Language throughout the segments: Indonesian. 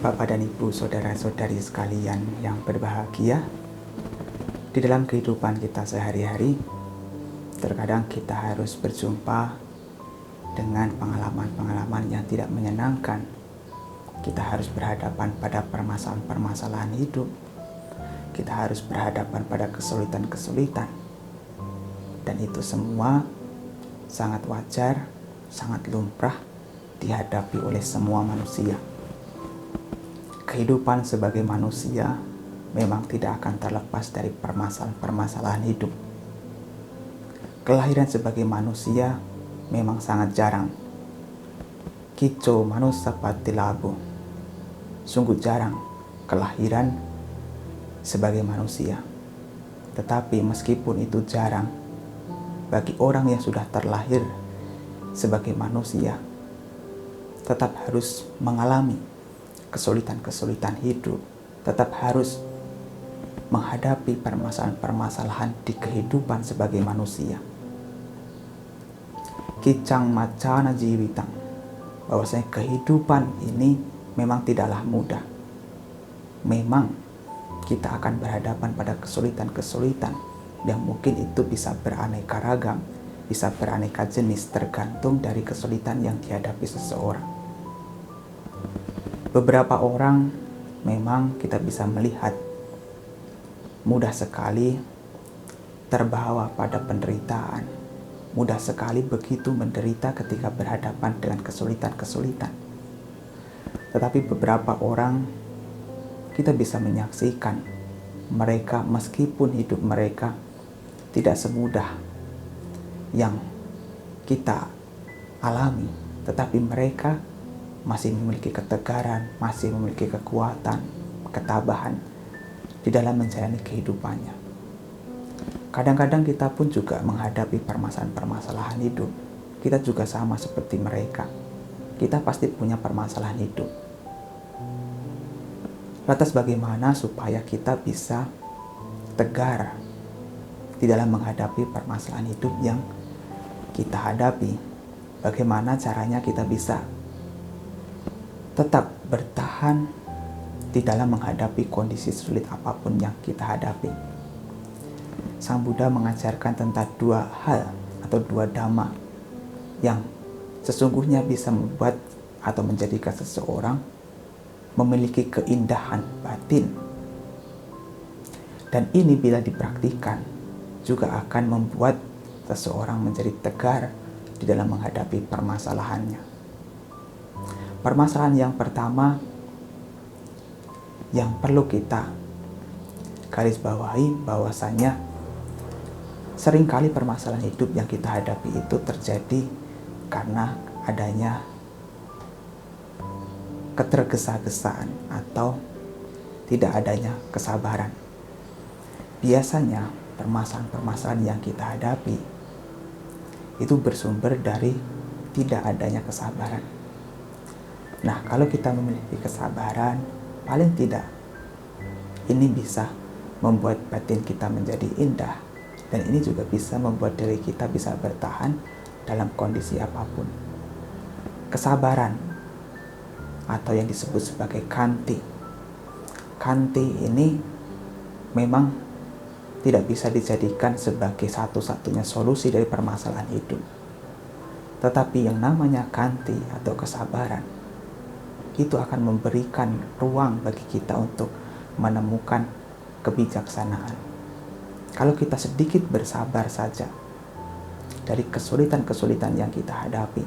Bapak dan Ibu, saudara-saudari sekalian yang berbahagia, di dalam kehidupan kita sehari-hari, terkadang kita harus berjumpa dengan pengalaman-pengalaman yang tidak menyenangkan. Kita harus berhadapan pada permasalahan-permasalahan hidup. Kita harus berhadapan pada kesulitan-kesulitan. Dan itu semua sangat wajar, sangat lumrah dihadapi oleh semua manusia. Kehidupan sebagai manusia memang tidak akan terlepas dari permasalahan-permasalahan hidup. Kelahiran sebagai manusia memang sangat jarang. Kico manusia patilabu. Sungguh jarang kelahiran sebagai manusia. Tetapi meskipun itu jarang, bagi orang yang sudah terlahir sebagai manusia, tetap harus mengalami kesulitan-kesulitan hidup, tetap harus menghadapi permasalahan-permasalahan di kehidupan sebagai manusia. Kicang macana jiwitang, bahwasanya kehidupan ini memang tidaklah mudah. Memang kita akan berhadapan pada kesulitan-kesulitan yang mungkin itu bisa beraneka ragam, bisa beraneka jenis tergantung dari kesulitan yang dihadapi seseorang. Beberapa orang memang kita bisa melihat mudah sekali terbawa pada penderitaan, mudah sekali begitu menderita ketika berhadapan dengan kesulitan-kesulitan. Tetapi beberapa orang kita bisa menyaksikan mereka meskipun hidup mereka tidak semudah yang kita alami, tetapi mereka masih memiliki ketegaran, masih memiliki kekuatan, ketabahan di dalam menjalani kehidupannya. Kadang-kadang kita pun juga menghadapi permasalahan-permasalahan hidup. Kita juga sama seperti mereka. Kita pasti punya permasalahan hidup. Lantas bagaimana supaya kita bisa tegar di dalam menghadapi permasalahan hidup yang kita hadapi? Bagaimana caranya kita bisa tetap bertahan di dalam menghadapi kondisi sulit apapun yang kita hadapi? Sang Buddha mengajarkan tentang dua hal atau dua dhamma yang sesungguhnya bisa membuat atau menjadikan seseorang memiliki keindahan batin. Dan ini bila dipraktikkan juga akan membuat seseorang menjadi tegar di dalam menghadapi permasalahannya. Permasalahan yang pertama yang perlu kita garis bawahi bahwasanya seringkali permasalahan hidup yang kita hadapi itu terjadi karena adanya ketergesa-gesaan atau tidak adanya kesabaran. Biasanya permasalahan-permasalahan yang kita hadapi itu bersumber dari tidak adanya kesabaran. Nah, kalau kita memiliki kesabaran, paling tidak ini bisa membuat batin kita menjadi indah, dan ini juga bisa membuat diri kita bisa bertahan dalam kondisi apapun. Kesabaran atau yang disebut sebagai kanti. Kanti ini memang tidak bisa dijadikan sebagai satu-satunya solusi dari permasalahan hidup. Tetapi yang namanya kanti atau kesabaran itu akan memberikan ruang bagi kita untuk menemukan kebijaksanaan. Kalau kita sedikit bersabar saja dari kesulitan-kesulitan yang kita hadapi,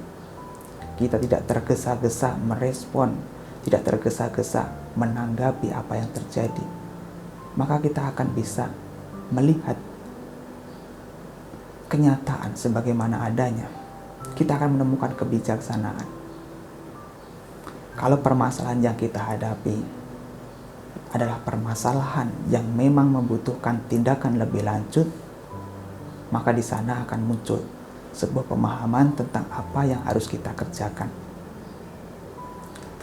kita tidak tergesa-gesa merespon, tidak tergesa-gesa menanggapi apa yang terjadi, maka kita akan bisa melihat kenyataan sebagaimana adanya. Kita akan menemukan kebijaksanaan. Kalau permasalahan yang kita hadapi adalah permasalahan yang memang membutuhkan tindakan lebih lanjut, maka di sana akan muncul sebuah pemahaman tentang apa yang harus kita kerjakan.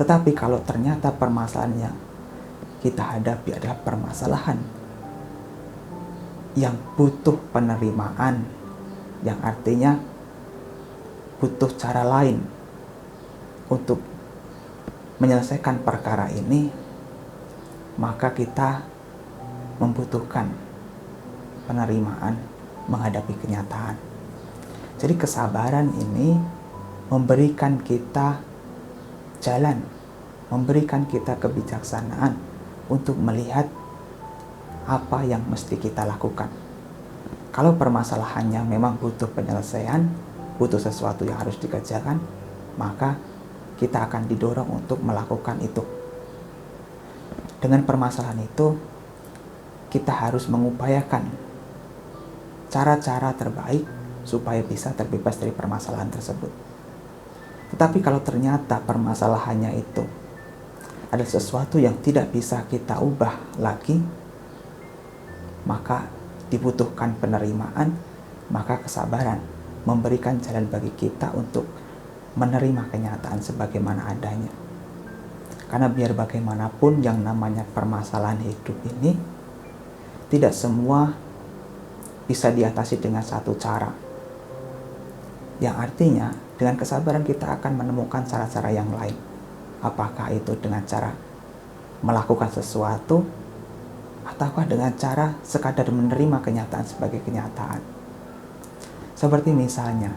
Tetapi kalau ternyata permasalahan yang kita hadapi adalah permasalahan yang butuh penerimaan, yang artinya butuh cara lain untuk menyelesaikan perkara ini, maka kita membutuhkan penerimaan menghadapi kenyataan. Jadi kesabaran ini memberikan kita jalan, memberikan kita kebijaksanaan untuk melihat apa yang mesti kita lakukan. Kalau permasalahannya memang butuh penyelesaian, butuh sesuatu yang harus dikerjakan, maka kita akan didorong untuk melakukan itu. Dengan permasalahan itu, kita harus mengupayakan cara-cara terbaik supaya bisa terbebas dari permasalahan tersebut. Tetapi kalau ternyata permasalahannya itu ada sesuatu yang tidak bisa kita ubah lagi, maka dibutuhkan penerimaan, maka kesabaran memberikan jalan bagi kita untuk menerima kenyataan sebagaimana adanya. Karena biar bagaimanapun yang namanya permasalahan hidup ini tidak semua bisa diatasi dengan satu cara. Yang artinya dengan kesabaran kita akan menemukan cara-cara yang lain. Apakah itu dengan cara melakukan sesuatu, ataukah dengan cara sekadar menerima kenyataan sebagai kenyataan. Seperti misalnya,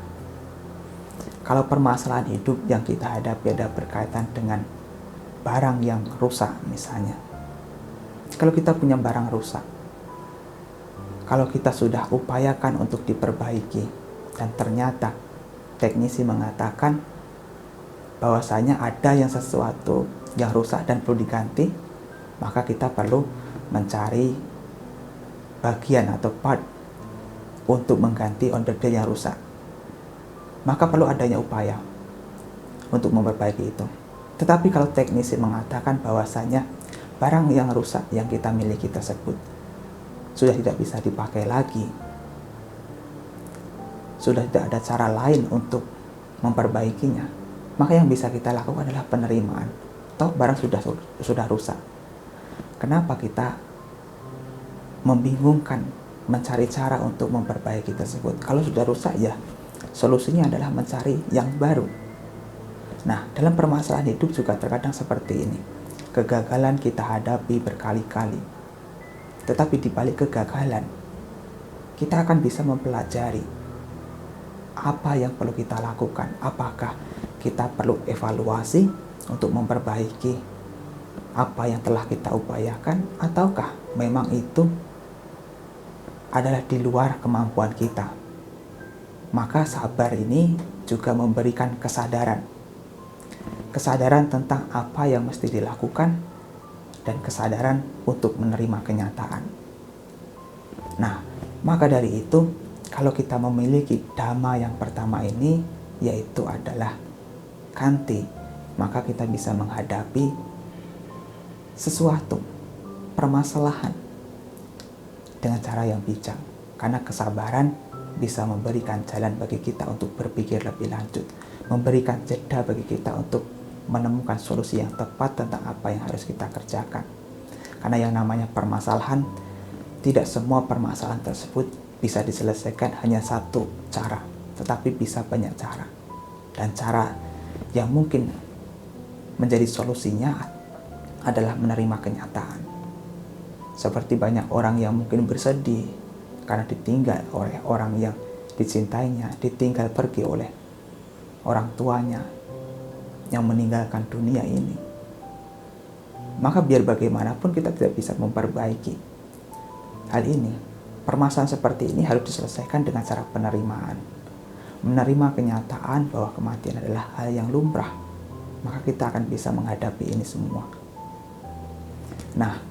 kalau permasalahan hidup yang kita hadapi ada berkaitan dengan barang yang rusak misalnya. Kalau kita punya barang rusak, kalau kita sudah upayakan untuk diperbaiki, dan ternyata teknisi mengatakan bahwasanya ada yang sesuatu yang rusak dan perlu diganti, maka kita perlu mencari bagian atau part untuk mengganti onderdil yang rusak. Maka perlu adanya upaya untuk memperbaiki itu. Tetapi kalau teknisi mengatakan bahwasanya barang yang rusak yang kita miliki tersebut sudah tidak bisa dipakai lagi, sudah tidak ada cara lain untuk memperbaikinya, maka yang bisa kita lakukan adalah penerimaan. Toh barang sudah rusak. Kenapa kita membingungkan mencari cara untuk memperbaiki tersebut? Kalau sudah rusak ya solusinya adalah mencari yang baru. Nah, dalam permasalahan hidup juga terkadang seperti ini. Kegagalan kita hadapi berkali-kali. Tetapi di balik kegagalan, kita akan bisa mempelajari apa yang perlu kita lakukan. Apakah kita perlu evaluasi untuk memperbaiki apa yang telah kita upayakan, ataukah memang itu adalah di luar kemampuan kita. Maka sabar ini juga memberikan kesadaran tentang apa yang mesti dilakukan dan kesadaran untuk menerima kenyataan. Nah, maka dari itu kalau kita memiliki dhamma yang pertama ini, yaitu adalah khanti, maka kita bisa menghadapi sesuatu permasalahan dengan cara yang bijak. Karena kesabaran bisa memberikan jalan bagi kita untuk berpikir lebih lanjut, memberikan jeda bagi kita untuk menemukan solusi yang tepat tentang apa yang harus kita kerjakan. Karena yang namanya permasalahan, tidak semua permasalahan tersebut bisa diselesaikan hanya satu cara, tetapi bisa banyak cara. Dan cara yang mungkin menjadi solusinya adalah menerima kenyataan. Seperti banyak orang yang mungkin bersedih karena ditinggal oleh orang yang dicintainya, ditinggal pergi oleh orang tuanya yang meninggalkan dunia ini. Maka biar bagaimanapun kita tidak bisa memperbaiki hal ini. Permasalahan seperti ini harus diselesaikan dengan cara penerimaan. Menerima kenyataan bahwa kematian adalah hal yang lumrah, maka kita akan bisa menghadapi ini semua. Nah,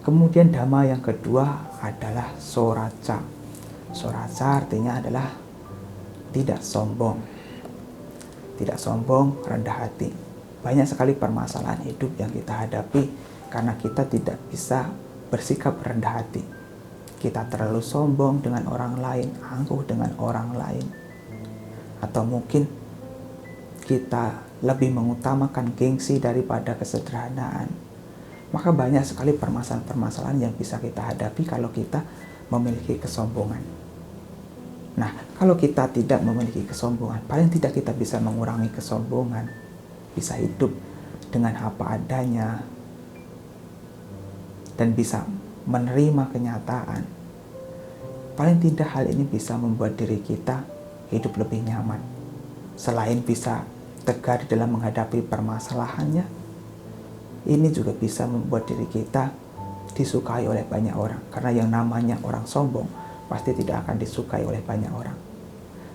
kemudian dhamma yang kedua adalah soraca. Soraca artinya adalah tidak sombong. Tidak sombong, rendah hati. Banyak sekali permasalahan hidup yang kita hadapi karena kita tidak bisa bersikap rendah hati. Kita terlalu sombong dengan orang lain, angkuh dengan orang lain. Atau mungkin kita lebih mengutamakan gengsi daripada kesederhanaan. Maka banyak sekali permasalahan-permasalahan yang bisa kita hadapi kalau kita memiliki kesombongan. Nah, kalau kita tidak memiliki kesombongan, paling tidak kita bisa mengurangi kesombongan, bisa hidup dengan apa adanya dan bisa menerima kenyataan, paling tidak hal ini bisa membuat diri kita hidup lebih nyaman. Selain bisa tegar dalam menghadapi permasalahannya, ini juga bisa membuat diri kita disukai oleh banyak orang. Karena yang namanya orang sombong pasti tidak akan disukai oleh banyak orang.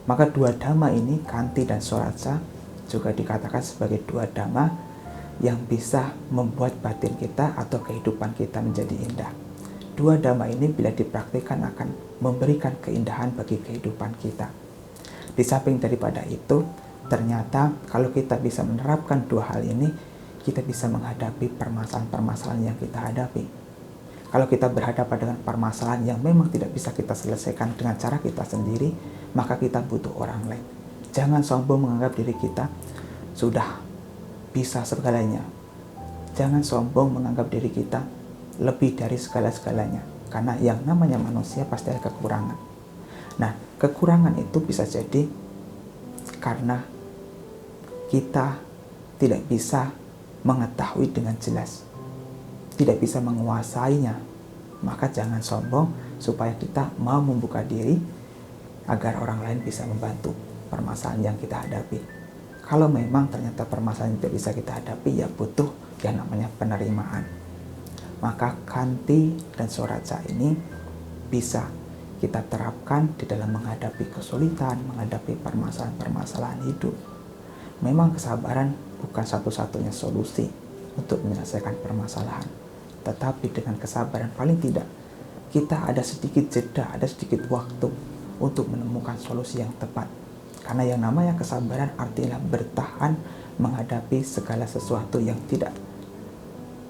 Maka dua dhamma ini, Khanti dan Soraca, juga dikatakan sebagai dua dhamma yang bisa membuat batin kita atau kehidupan kita menjadi indah. Dua dhamma ini bila dipraktikkan akan memberikan keindahan bagi kehidupan kita. Di samping daripada itu, ternyata kalau kita bisa menerapkan dua hal ini, kita bisa menghadapi permasalahan-permasalahan yang kita hadapi. Kalau kita berhadapan dengan permasalahan yang memang tidak bisa kita selesaikan dengan cara kita sendiri, maka kita butuh orang lain. Jangan sombong menganggap diri kita sudah bisa segalanya. Jangan sombong menganggap diri kita lebih dari segala-segalanya. Karena yang namanya manusia pasti ada kekurangan. Nah, kekurangan itu bisa jadi karena kita tidak bisa mengetahui dengan jelas, tidak bisa menguasainya. Maka jangan sombong supaya kita mau membuka diri agar orang lain bisa membantu permasalahan yang kita hadapi. Kalau memang ternyata permasalahan tidak bisa kita hadapi, ya butuh yang namanya penerimaan. Maka Khanti dan Soraca ini bisa kita terapkan di dalam menghadapi kesulitan, menghadapi permasalahan-permasalahan hidup. Memang kesabaran bukan satu-satunya solusi untuk menyelesaikan permasalahan. Tetapi dengan kesabaran paling tidak kita ada sedikit jeda, ada sedikit waktu untuk menemukan solusi yang tepat. Karena yang namanya kesabaran artinya bertahan menghadapi segala sesuatu yang tidak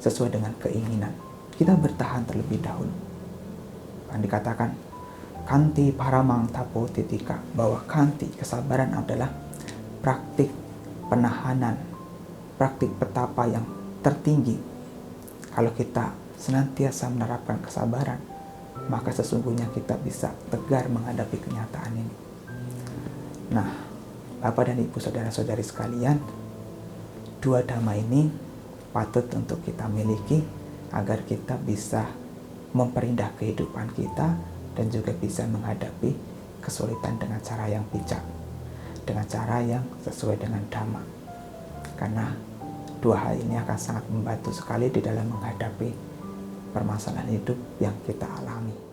sesuai dengan keinginan. Kita bertahan terlebih dahulu. Kan dikatakan Khanti paramang tapo titika, bahwa Khanti, kesabaran adalah praktik penahanan, praktik petapa yang tertinggi. Kalau kita senantiasa menerapkan kesabaran, maka sesungguhnya kita bisa tegar menghadapi kenyataan ini. Nah, Bapak dan Ibu saudara-saudari sekalian, dua dhamma ini patut untuk kita miliki agar kita bisa memperindah kehidupan kita dan juga bisa menghadapi kesulitan dengan cara yang bijak, dengan cara yang sesuai dengan dhamma. Karena dua hal ini akan sangat membantu sekali di dalam menghadapi permasalahan hidup yang kita alami.